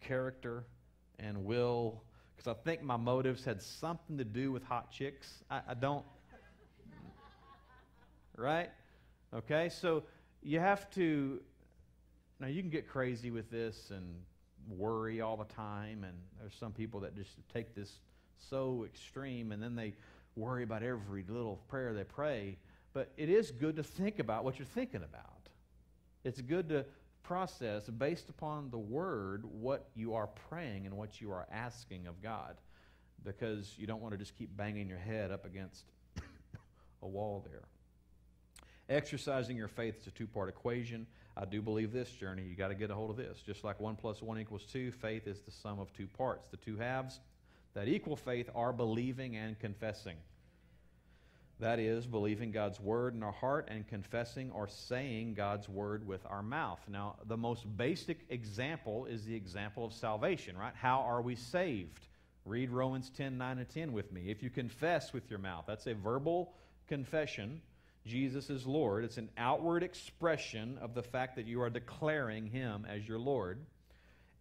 character and will, because I think my motives had something to do with hot chicks. I don't, right? Okay, so you have to, now you can get crazy with this and worry all the time, and there's some people that just take this so extreme, and then they worry about every little prayer they pray. But it is good to think about what you're thinking about. It's good to process, based upon the Word, what you are praying and what you are asking of God, because you don't want to just keep banging your head up against a wall there. Exercising your faith is a two-part equation. I do believe this, Journey. You got to get a hold of this. Just like 1 + 1 = 2, faith is the sum of two parts. The two halves that equal faith are believing and confessing. That is, believing God's Word in our heart and confessing or saying God's Word with our mouth. Now, the most basic example is the example of salvation, right? How are we saved? Read Romans 10:9 and 10 with me. If you confess with your mouth, that's a verbal confession. Jesus is Lord. It's an outward expression of the fact that you are declaring Him as your Lord.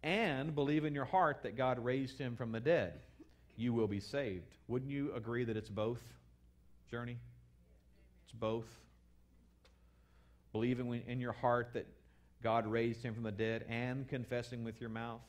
And believe in your heart that God raised Him from the dead. You will be saved. Wouldn't you agree that it's both, Journey? It's both. Believing in your heart that God raised Him from the dead and confessing with your mouth.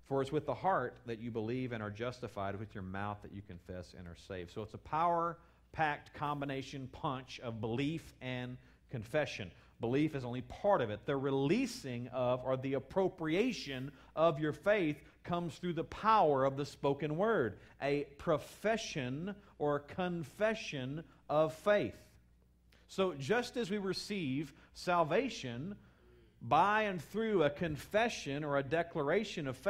For it's with the heart that you believe and are justified, with your mouth that you confess and are saved. So it's a power-packed combination punch of belief and confession. Belief is only part of it. The releasing of, or the appropriation of your faith comes through the power of the spoken word. A profession or confession of faith. So just as we receive salvation by and through a confession or a declaration of faith,